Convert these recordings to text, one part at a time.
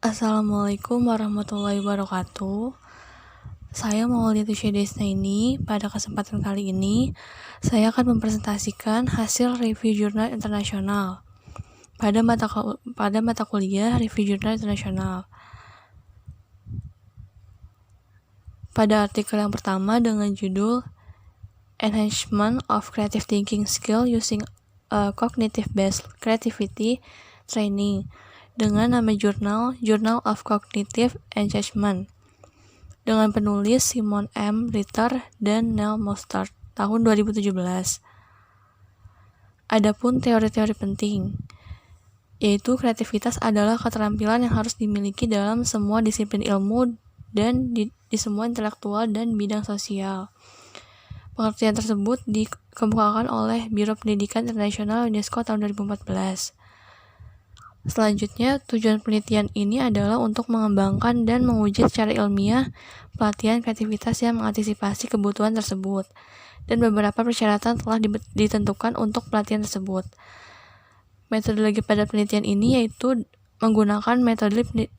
Assalamualaikum warahmatullahi wabarakatuh. Saya Maulida Syedesna ini. Pada kesempatan kali ini, saya akan mempresentasikan hasil review jurnal internasional pada mata kuliah review jurnal internasional. Pada artikel yang pertama dengan judul Enhancement of Creative Thinking Skill Using a Cognitive-Based Creativity Training dengan nama jurnal Journal of Cognitive Engagement dengan penulis Simon M. Ritter dan Neil Mostert tahun 2017. Adapun teori-teori penting, yaitu kreativitas adalah keterampilan yang harus dimiliki dalam semua disiplin ilmu dan di semua intelektual dan bidang sosial. Pengertian tersebut dikemukakan oleh Biro Pendidikan Internasional UNESCO tahun 2014. Selanjutnya, tujuan penelitian ini adalah untuk mengembangkan dan menguji secara ilmiah pelatihan kreativitas yang mengantisipasi kebutuhan tersebut, dan beberapa persyaratan telah ditentukan untuk pelatihan tersebut. Metodologi pada penelitian ini yaitu menggunakan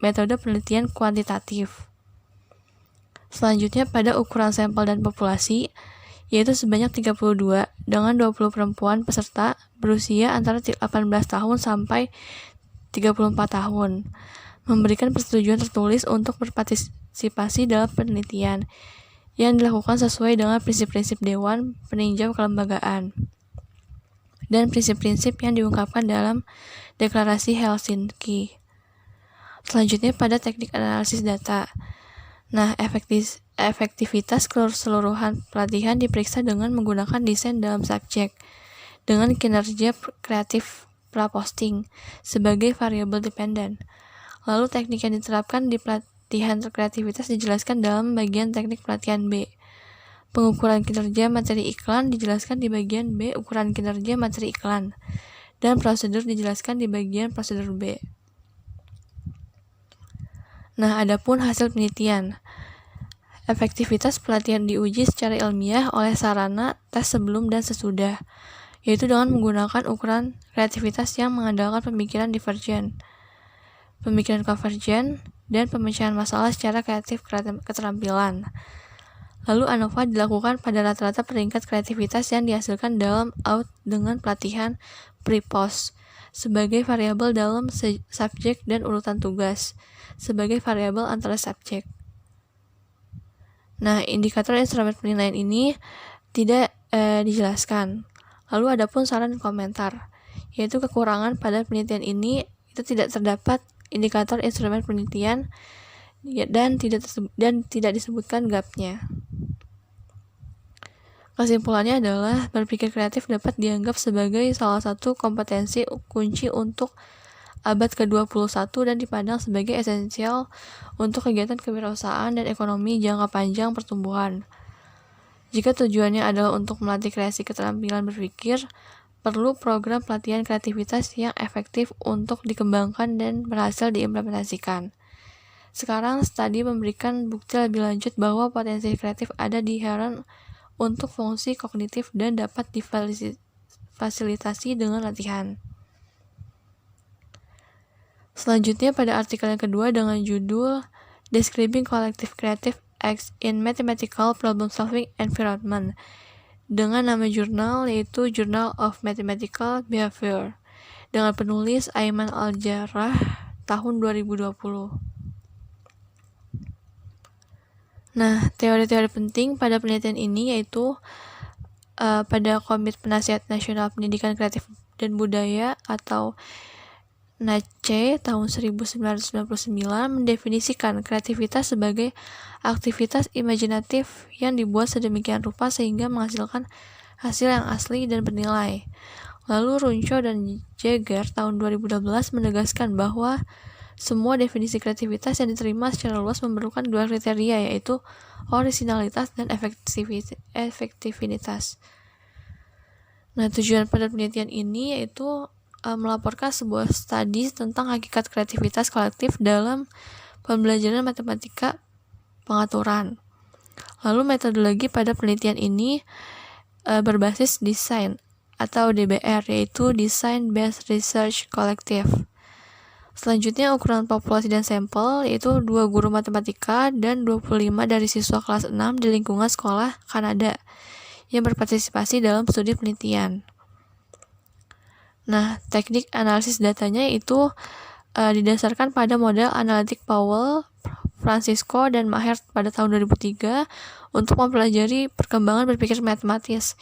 metode penelitian kuantitatif. Selanjutnya, pada ukuran sampel dan populasi, yaitu sebanyak 32 dengan 20 perempuan peserta berusia antara 18 tahun sampai 34 tahun, memberikan persetujuan tertulis untuk berpartisipasi dalam penelitian yang dilakukan sesuai dengan prinsip-prinsip Dewan Peninjau Kelembagaan dan prinsip-prinsip yang diungkapkan dalam Deklarasi Helsinki. Selanjutnya pada teknik analisis data. Nah, efektivitas keseluruhan pelatihan diperiksa dengan menggunakan desain dalam subjek dengan kinerja kreatif pra-posting sebagai variabel dependen. Lalu teknik yang diterapkan di pelatihan kreativitas dijelaskan dalam bagian teknik pelatihan B. Pengukuran kinerja materi iklan dijelaskan di bagian B ukuran kinerja materi iklan, dan prosedur dijelaskan di bagian prosedur B. Nah, adapun hasil penelitian. Efektivitas pelatihan diuji secara ilmiah oleh sarana tes sebelum dan sesudah, yaitu dengan menggunakan ukuran kreativitas yang mengandalkan pemikiran divergen, pemikiran konvergen, dan pemecahan masalah secara kreatif keterampilan. Lalu ANOVA dilakukan pada rata-rata peringkat kreativitas yang dihasilkan dalam out dengan pelatihan pre-post sebagai variabel dalam subjek dan urutan tugas sebagai variabel antara subjek. Nah, indikator instrumen penilaian ini tidak dijelaskan. Lalu adapun saran dan komentar, yaitu kekurangan pada penelitian ini itu tidak terdapat indikator instrumen penelitian dan tidak disebutkan gap-nya. Kesimpulannya adalah berpikir kreatif dapat dianggap sebagai salah satu kompetensi kunci untuk abad ke-21 dan dipandang sebagai esensial untuk kegiatan kewirausahaan dan ekonomi jangka panjang pertumbuhan. Jika tujuannya adalah untuk melatih kreasi keterampilan berpikir, perlu program pelatihan kreativitas yang efektif untuk dikembangkan dan berhasil diimplementasikan. Sekarang, studi memberikan bukti lebih lanjut bahwa potensi kreatif ada di Heron untuk fungsi kognitif dan dapat difasilitasi dengan latihan. Selanjutnya pada artikel yang kedua dengan judul Describing Collective Creative Acts in Mathematical Problem Solving Environment dengan nama jurnal yaitu Journal of Mathematical Behavior dengan penulis Ayman Al-Jarrah tahun 2020. Nah, teori-teori penting pada penelitian ini yaitu pada Komite Penasihat Nasional Pendidikan Kreatif dan Budaya atau NACE tahun 1999 mendefinisikan kreativitas sebagai aktivitas imajinatif yang dibuat sedemikian rupa sehingga menghasilkan hasil yang asli dan bernilai. Lalu Runcho dan Jagger tahun 2012 menegaskan bahwa semua definisi kreativitas yang diterima secara luas memerlukan dua kriteria, yaitu orisinalitas dan efektivitas. Nah, tujuan pada penelitian ini yaitu melaporkan sebuah studi tentang hakikat kreativitas kolektif dalam pembelajaran matematika pengaturan. Lalu metodologi pada penelitian ini berbasis desain atau DBR, yaitu Design Based Research Collective. Selanjutnya ukuran populasi dan sampel, yaitu 2 guru matematika dan 25 dari siswa kelas 6 di lingkungan sekolah Kanada yang berpartisipasi dalam studi penelitian. Nah, teknik analisis datanya itu didasarkan pada model analitik Powell, Francisco, dan Maher pada tahun 2003 untuk mempelajari perkembangan berpikir matematis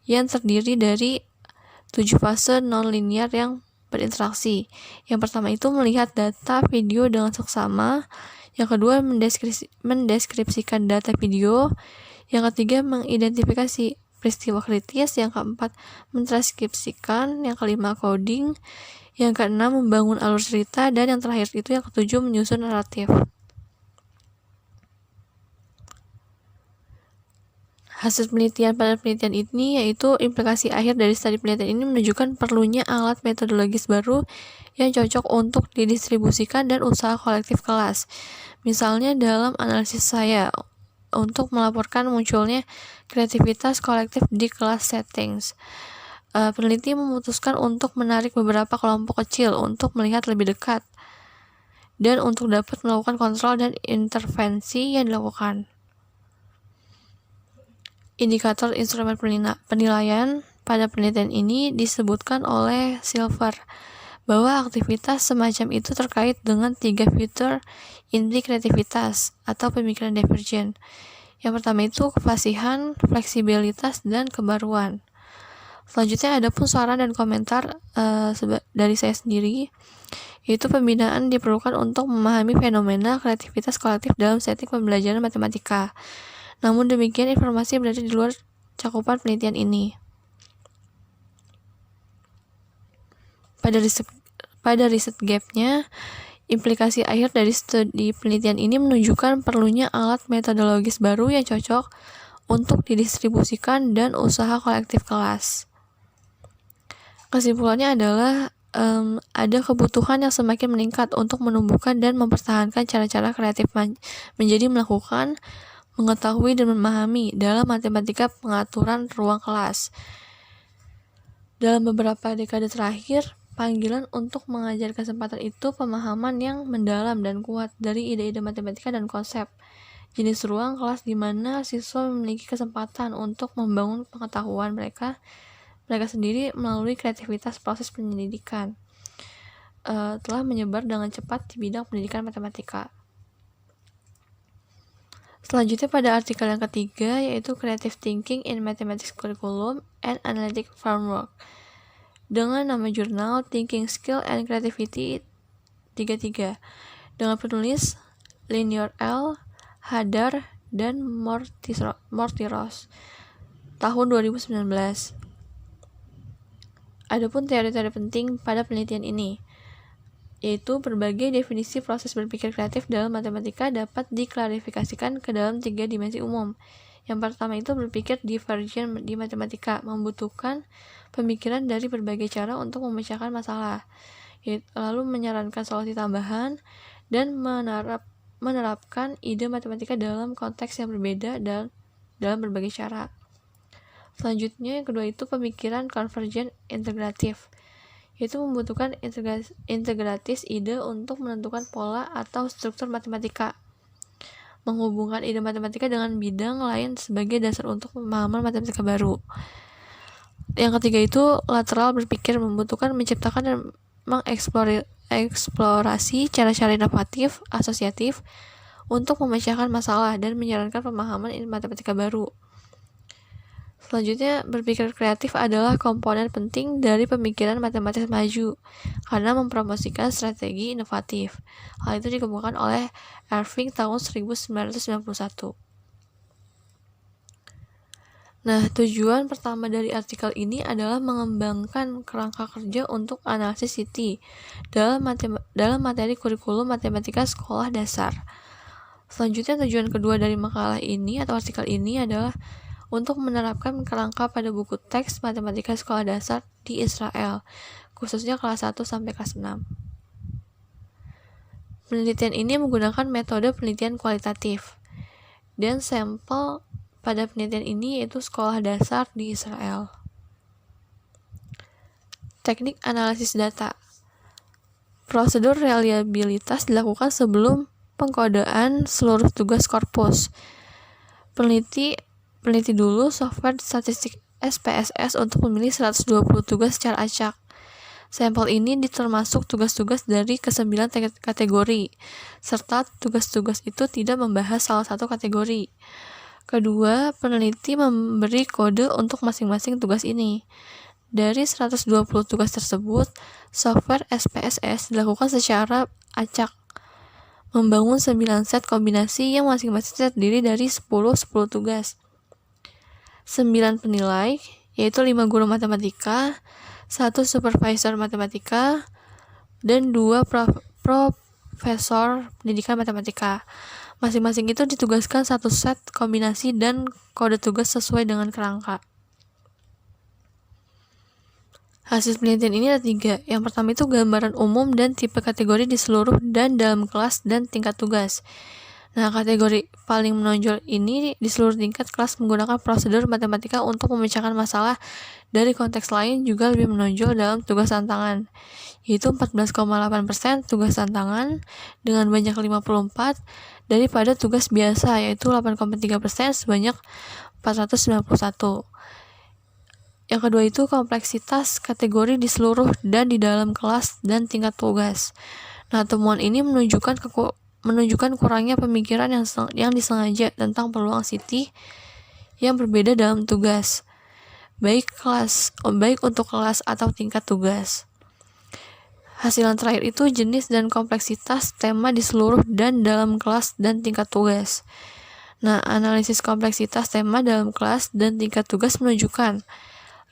yang terdiri dari 7 fase non-linear yang berinteraksi. Yang pertama itu melihat data video dengan seksama, yang kedua mendeskripsikan data video, yang ketiga mengidentifikasi peristiwa kritis, yang keempat mentranskripsikan, yang kelima coding, yang keenam membangun alur cerita, dan yang terakhir itu yang ketujuh menyusun naratif. Hasil penelitian pada penelitian ini yaitu implikasi akhir dari studi penelitian ini menunjukkan perlunya alat metodologis baru yang cocok untuk didistribusikan dan usaha kolektif kelas. Misalnya dalam analisis saya untuk melaporkan munculnya kreativitas kolektif di kelas settings. Peneliti memutuskan untuk menarik beberapa kelompok kecil untuk melihat lebih dekat dan untuk dapat melakukan kontrol dan intervensi yang dilakukan. Indikator instrumen penilaian pada penelitian ini disebutkan oleh Silver bahwa aktivitas semacam itu terkait dengan 3 fitur inti kreativitas atau pemikiran divergent. Yang pertama itu kefasihan, fleksibilitas, dan kebaruan. Selanjutnya ada pun saran dan komentar dari saya sendiri, yaitu pembinaan diperlukan untuk memahami fenomena kreativitas kolektif dalam setting pembelajaran matematika. Namun demikian, informasi berada di luar cakupan penelitian ini. Pada riset gap-nya, implikasi akhir dari studi penelitian ini menunjukkan perlunya alat metodologis baru yang cocok untuk didistribusikan dan usaha kolektif kelas. Kesimpulannya adalah ada kebutuhan yang semakin meningkat untuk menumbuhkan dan mempertahankan cara-cara kreatif menjadi melakukan, mengetahui, dan memahami dalam matematika pengaturan ruang kelas. Dalam beberapa dekade terakhir, panggilan untuk mengajar kesempatan itu pemahaman yang mendalam dan kuat dari ide-ide matematika dan konsep jenis ruang kelas di mana siswa memiliki kesempatan untuk membangun pengetahuan mereka sendiri melalui kreativitas proses pendidikan telah menyebar dengan cepat di bidang pendidikan matematika. Selanjutnya pada artikel yang ketiga, yaitu Creative Thinking in Mathematics Curriculum and Analytic Framework dengan nama jurnal Thinking Skill and Creativity 33 dengan penulis Linior L, Hadar, dan Mortiros tahun 2019. Adapun teori-teori penting pada penelitian ini, yaitu berbagai definisi proses berpikir kreatif dalam matematika dapat diklarifikasikan ke dalam 3 dimensi umum. Yang pertama itu berpikir divergent di matematika, membutuhkan pemikiran dari berbagai cara untuk memecahkan masalah, lalu menyarankan solusi tambahan, dan menerapkan ide matematika dalam konteks yang berbeda dan dalam berbagai cara. Selanjutnya yang kedua itu pemikiran convergent integratif, yaitu membutuhkan integratis ide untuk menentukan pola atau struktur matematika, menghubungkan ide matematika dengan bidang lain sebagai dasar untuk pemahaman matematika baru. Yang ketiga itu lateral berpikir, membutuhkan menciptakan dan mengeksplorasi cara-cara inovatif, asosiatif untuk memecahkan masalah dan menjalankan pemahaman matematika baru. Selanjutnya, berpikir kreatif adalah komponen penting dari pemikiran matematis maju karena mempromosikan strategi inovatif. Hal itu dikemukakan oleh Irving tahun 1991. Nah, tujuan pertama dari artikel ini adalah mengembangkan kerangka kerja untuk analisis CT dalam materi kurikulum matematika sekolah dasar. Selanjutnya, tujuan kedua dari makalah ini atau artikel ini adalah untuk menerapkan kerangka pada buku teks matematika sekolah dasar di Israel, khususnya kelas 1 sampai kelas 6. Penelitian ini menggunakan metode penelitian kualitatif, dan sampel pada penelitian ini yaitu sekolah dasar di Israel. Teknik analisis data. Prosedur reliabilitas dilakukan sebelum pengkodean seluruh tugas korpus. Peneliti dulu software statistik SPSS untuk memilih 120 tugas secara acak. Sampel ini termasuk tugas-tugas dari ke-9 kategori, serta tugas-tugas itu tidak membahas salah satu kategori. Kedua, peneliti memberi kode untuk masing-masing tugas ini. Dari 120 tugas tersebut, software SPSS dilakukan secara acak, membangun 9 set kombinasi yang masing-masing terdiri dari 10 tugas. 9 penilai, yaitu 5 guru matematika, 1 supervisor matematika, dan 2 profesor pendidikan matematika. Masing-masing itu ditugaskan 1 set kombinasi dan kode tugas sesuai dengan kerangka. Hasil penelitian ini ada 3. Yang pertama itu gambaran umum dan tipe kategori di seluruh dan dalam kelas dan tingkat tugas. Nah, kategori paling menonjol ini di seluruh tingkat kelas menggunakan prosedur matematika untuk memecahkan masalah dari konteks lain juga lebih menonjol dalam tugas tantangan, yaitu 14,8% tugas tantangan dengan banyak 54 daripada tugas biasa, yaitu 8,3% sebanyak 491. Yang kedua itu kompleksitas kategori di seluruh dan di dalam kelas dan tingkat tugas. Nah, temuan ini menunjukkan kurangnya pemikiran yang disengaja tentang peluang Siti yang berbeda dalam tugas, baik untuk kelas atau tingkat tugas. Hasil yang terakhir itu jenis dan kompleksitas tema di seluruh dan dalam kelas dan tingkat tugas. Nah, analisis kompleksitas tema dalam kelas dan tingkat tugas menunjukkan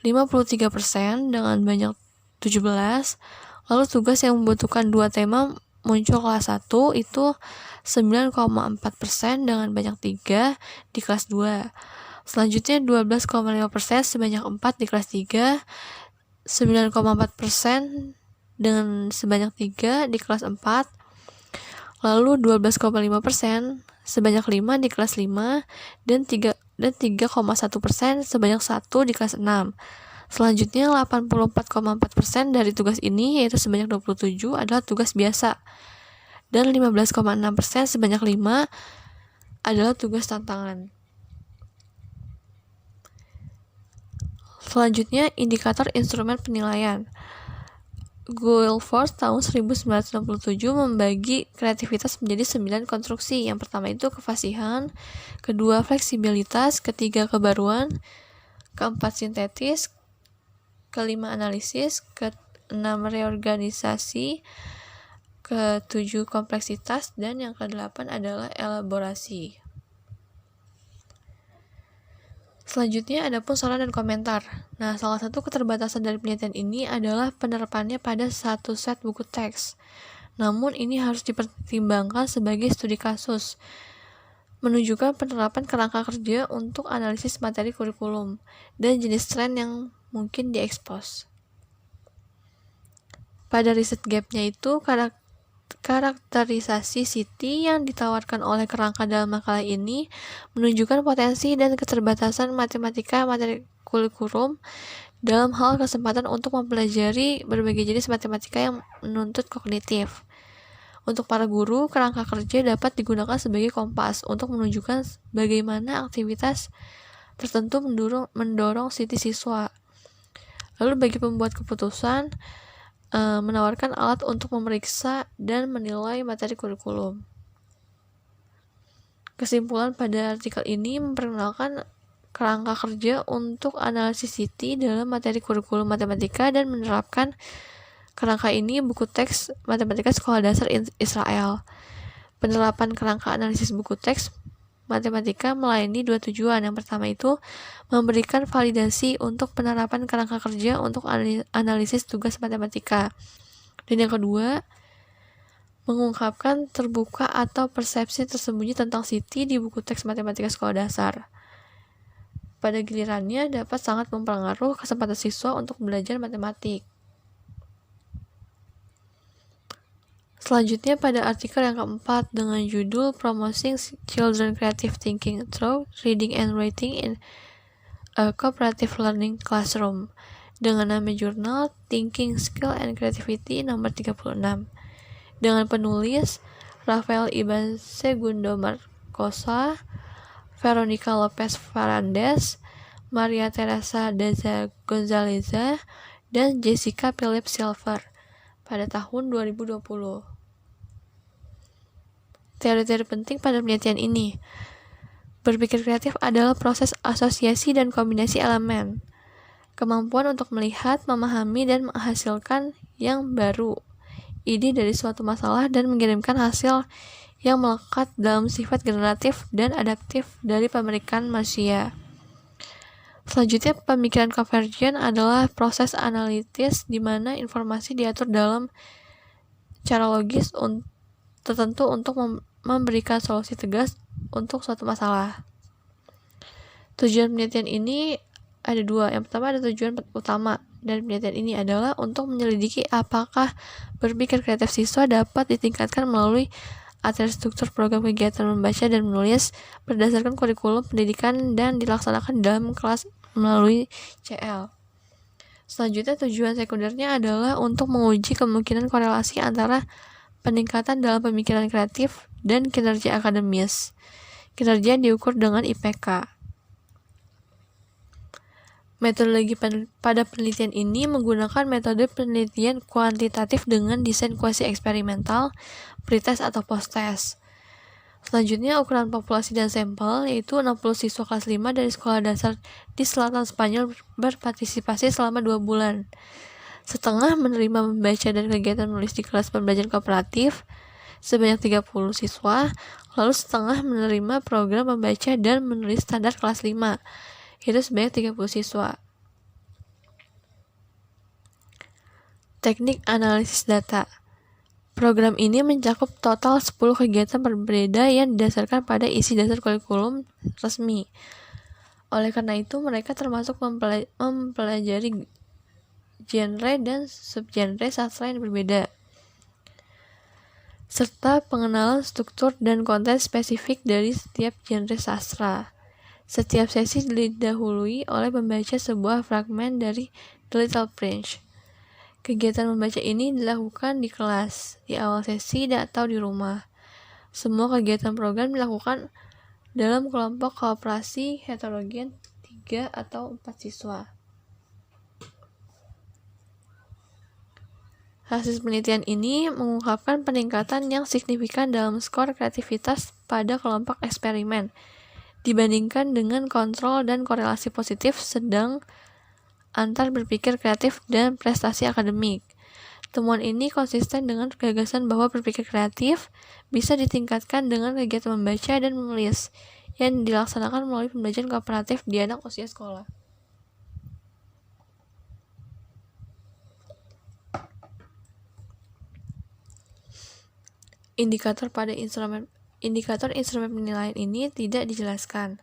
53% dengan banyak 17, lalu tugas yang membutuhkan 2 tema muncul kelas 1 itu 9,4% dengan banyak 3 di kelas 2. Selanjutnya 12,5% sebanyak 4 di kelas 3, 9,4% dengan sebanyak 3 di kelas 4, lalu 12,5% sebanyak 5 di kelas 5, dan 3,1% sebanyak 1 di kelas 6. Selanjutnya 84,4% dari tugas ini, yaitu sebanyak 27, adalah tugas biasa, dan 15,6% sebanyak 5 adalah tugas tantangan. Selanjutnya indikator instrumen penilaian. Guilford tahun 1967 membagi kreativitas menjadi 9 konstruksi. Yang pertama itu kefasihan, kedua fleksibilitas, ketiga kebaruan, keempat sintetis, kelima analisis, keenam reorganisasi, ketujuh kompleksitas, dan yang kedelapan adalah elaborasi. Selanjutnya ada pun saran dan komentar. Nah, salah satu keterbatasan dari penelitian ini adalah penerapannya pada satu set buku teks. Namun ini harus dipertimbangkan sebagai studi kasus, menunjukkan penerapan kerangka kerja untuk analisis materi kurikulum dan jenis tren yang mungkin diekspos. Pada riset gap-nya itu, karakterisasi Siti yang ditawarkan oleh kerangka dalam makalah ini menunjukkan potensi dan keterbatasan matematika materi kurikulum dalam hal kesempatan untuk mempelajari berbagai jenis matematika yang menuntut kognitif. Untuk para guru, kerangka kerja dapat digunakan sebagai kompas untuk menunjukkan bagaimana aktivitas tertentu mendorong Siti siswa. Lalu bagi pembuat keputusan, menawarkan alat untuk memeriksa dan menilai materi kurikulum. Kesimpulan pada artikel ini memperkenalkan kerangka kerja untuk analisis Siti dalam materi kurikulum matematika dan menerapkan kerangka ini buku teks matematika sekolah dasar Israel. Penerapan kerangka analisis buku teks matematika melayani 2 tujuan. Yang pertama itu memberikan validasi untuk penerapan kerangka kerja untuk analisis tugas matematika. Dan yang kedua, mengungkapkan terbuka atau persepsi tersembunyi tentang Siti di buku teks matematika sekolah dasar. Pada gilirannya dapat sangat mempengaruhi kesempatan siswa untuk belajar matematik. Selanjutnya pada artikel yang keempat dengan judul Promoting Children Creative Thinking Through Reading and Writing in a Cooperative Learning Classroom dengan nama jurnal Thinking Skill and Creativity nomor 36. dengan penulis Rafael Iban Segundo Marcosa, Veronica Lopez Farandes, Maria Teresa Daza Gonzaleza, dan Jessica Philip Silver pada tahun 2020. Teori-teori penting pada penelitian ini. Berpikir kreatif adalah proses asosiasi dan kombinasi elemen. Kemampuan untuk melihat, memahami, dan menghasilkan yang baru, ide dari suatu masalah dan mengirimkan hasil yang melekat dalam sifat generatif dan adaptif dari pemikiran manusia. Selanjutnya, pemikiran konvergen adalah proses analitis di mana informasi diatur dalam cara logis tertentu untuk memberikan solusi tegas untuk suatu masalah. Tujuan penelitian ini ada dua. Yang pertama ada tujuan utama dari penelitian ini adalah untuk menyelidiki apakah berpikir kreatif siswa dapat ditingkatkan melalui struktur program kegiatan membaca dan menulis berdasarkan kurikulum pendidikan dan dilaksanakan dalam kelas melalui CL. Selanjutnya tujuan sekundernya adalah untuk menguji kemungkinan korelasi antara peningkatan dalam pemikiran kreatif dan kinerja akademis. Kinerja diukur dengan IPK. Metodologi pada penelitian ini menggunakan metode penelitian kuantitatif dengan desain kuasi eksperimental, pretest atau post-test. Selanjutnya, ukuran populasi dan sampel, yaitu 60 siswa kelas 5 dari sekolah dasar di selatan Spanyol berpartisipasi selama 2 bulan. Setengah menerima membaca dan kegiatan menulis di kelas pembelajaran kooperatif, sebanyak 30 siswa, lalu setengah menerima program membaca dan menulis standar kelas 5, yaitu sebanyak 30 siswa. Teknik analisis data. Program ini mencakup total 10 kegiatan berbeda yang didasarkan pada isi dasar kurikulum resmi. Oleh karena itu, mereka termasuk mempelajari genre dan subgenre sastra yang berbeda, serta pengenalan struktur dan konten spesifik dari setiap genre sastra. Setiap sesi didahului oleh membaca sebuah fragmen dari The Little Prince. Kegiatan membaca ini dilakukan di kelas, di awal sesi, atau di rumah. Semua kegiatan program dilakukan dalam kelompok kooperasi heterogen 3 atau 4 siswa. Hasil penelitian ini mengungkapkan peningkatan yang signifikan dalam skor kreativitas pada kelompok eksperimen dibandingkan dengan kontrol dan korelasi positif sedang antar berpikir kreatif dan prestasi akademik. Temuan ini konsisten dengan gagasan bahwa berpikir kreatif bisa ditingkatkan dengan kegiatan membaca dan menulis yang dilaksanakan melalui pembelajaran kooperatif di anak usia sekolah. Indikator instrumen penilaian ini tidak dijelaskan.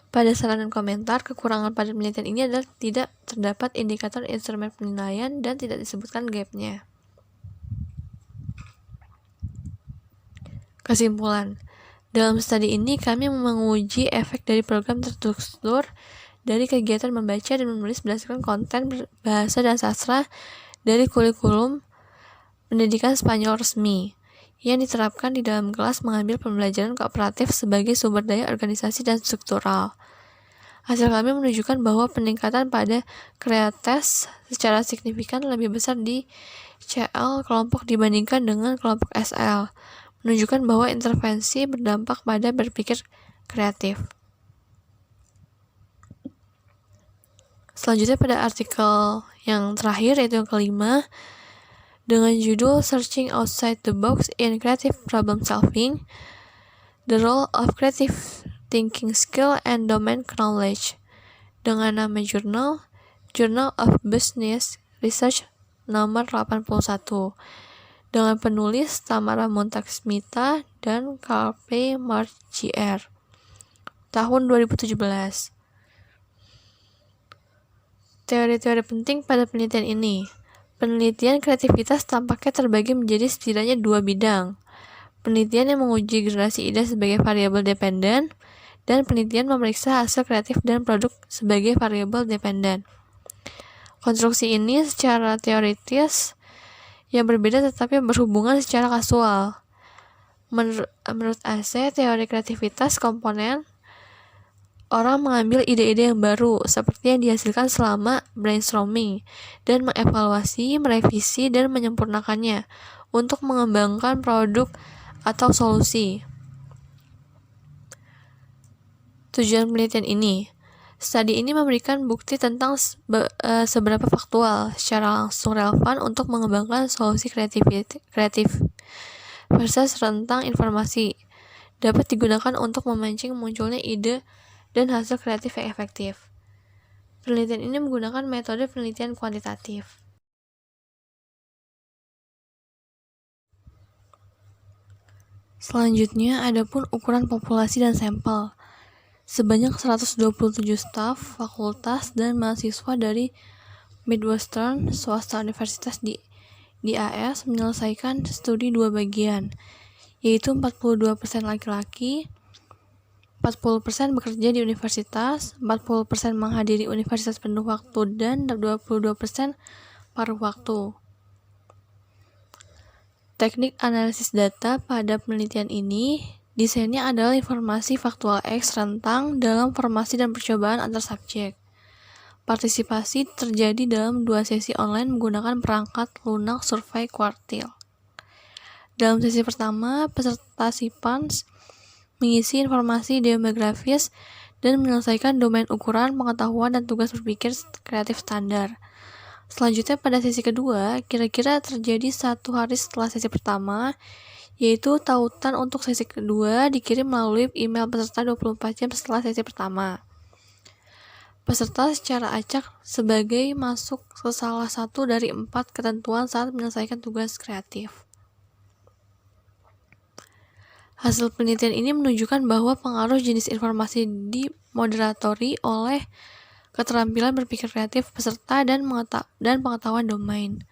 Pada saran dan komentar, kekurangan pada penelitian ini adalah tidak terdapat indikator instrumen penilaian dan tidak disebutkan gap-nya. Kesimpulan, dalam studi ini kami menguji efek dari program terstruktur dari kegiatan membaca dan menulis berdasarkan konten bahasa dan sastra dari kurikulum pendidikan Spanyol resmi yang diterapkan di dalam kelas mengambil pembelajaran kooperatif sebagai sumber daya organisasi dan struktural. Hasil kami menunjukkan bahwa peningkatan pada kreates secara signifikan lebih besar di CL kelompok dibandingkan dengan kelompok SL, menunjukkan bahwa intervensi berdampak pada berpikir kreatif. Selanjutnya pada artikel yang terakhir, yaitu yang kelima, dengan judul Searching Outside the Box in Creative Problem Solving, The Role of Creative Thinking Skill and Domain Knowledge, dengan nama jurnal Journal of Business Research nomor 81, dengan penulis Tamara Montagsmita dan Carpe Marchier, tahun 2017. Teori-teori penting pada penelitian ini. Penelitian kreativitas tampaknya terbagi menjadi setidaknya 2 bidang. Penelitian yang menguji generasi ide sebagai variabel dependen, dan penelitian memeriksa hasil kreatif dan produk sebagai variabel dependen. Konstruksi ini secara teoritis yang berbeda tetapi berhubungan secara kasual. Menurut AC, teori kreativitas komponen orang mengambil ide-ide yang baru seperti yang dihasilkan selama brainstorming dan mengevaluasi, merevisi, dan menyempurnakannya untuk mengembangkan produk atau solusi. Tujuan penelitian ini, studi ini memberikan bukti tentang seberapa faktual secara langsung relevan untuk mengembangkan solusi kreatif versus rentang informasi dapat digunakan untuk memancing munculnya ide dan hasil kreatif yang efektif. Penelitian ini menggunakan metode penelitian kuantitatif. Selanjutnya, adapun ukuran populasi dan sampel. Sebanyak 127 staf, fakultas, dan mahasiswa dari Midwestern swasta universitas di AS menyelesaikan studi dua bagian, yaitu 42% laki-laki, 40% bekerja di universitas, 40% menghadiri universitas penuh waktu, dan 22% paruh waktu. Teknik analisis data pada penelitian ini, desainnya adalah informasi faktual X rentang dalam formasi dan percobaan antar subjek. Partisipasi terjadi dalam 2 sesi online menggunakan perangkat lunak survei kuartil. Dalam sesi pertama, peserta SIPANS mengisi informasi demografis dan menyelesaikan domain ukuran, pengetahuan, dan tugas berpikir kreatif standar. Selanjutnya pada sesi kedua, kira-kira terjadi 1 hari setelah sesi pertama, yaitu tautan untuk sesi kedua dikirim melalui email peserta 24 jam setelah sesi pertama. Peserta secara acak sebagai masuk ke salah satu dari 4 ketentuan saat menyelesaikan tugas kreatif. Hasil penelitian ini menunjukkan bahwa pengaruh jenis informasi dimoderatori oleh keterampilan berpikir kreatif peserta dan pengetahuan domain.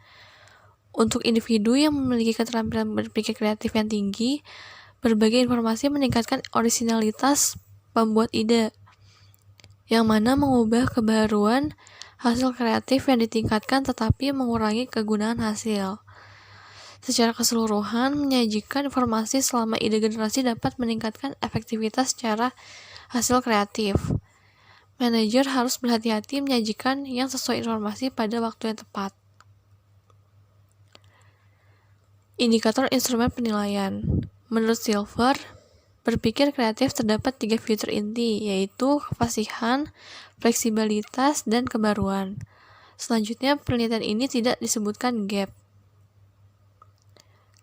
Untuk individu yang memiliki keterampilan berpikir kreatif yang tinggi, berbagai informasi meningkatkan orisinalitas pembuat ide, yang mana mengubah kebaruan hasil kreatif yang ditingkatkan tetapi mengurangi kegunaan hasil. Secara keseluruhan, menyajikan informasi selama ide generasi dapat meningkatkan efektivitas secara hasil kreatif. Manajer harus berhati-hati menyajikan yang sesuai informasi pada waktu yang tepat. Indikator instrumen penilaian. Menurut Silver, berpikir kreatif terdapat 3 fitur inti, yaitu kefasihan, fleksibilitas, dan kebaruan. Selanjutnya, penelitian ini tidak disebutkan gap.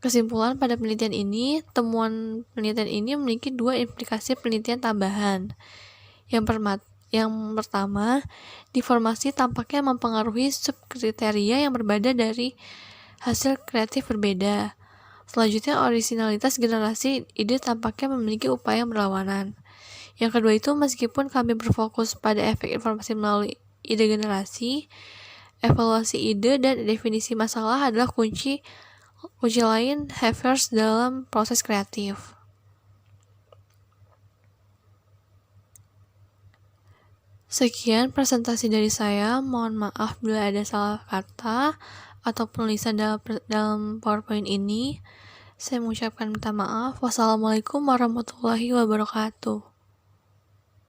Kesimpulan pada penelitian ini, temuan penelitian ini memiliki 2 implikasi penelitian tambahan. Yang pertama, deformasi tampaknya mempengaruhi subkriteria yang berbeda dari hasil kreatif berbeda. Selanjutnya, orisinalitas generasi ide tampaknya memiliki upaya berlawanan. Yang kedua itu, meskipun kami berfokus pada efek informasi melalui ide generasi, evaluasi ide dan definisi masalah adalah kunci lain Havers dalam proses kreatif. Sekian presentasi dari saya. Mohon maaf bila ada salah kata atau penulisan dalam PowerPoint ini. Saya mengucapkan minta maaf. Wassalamualaikum warahmatullahi wabarakatuh.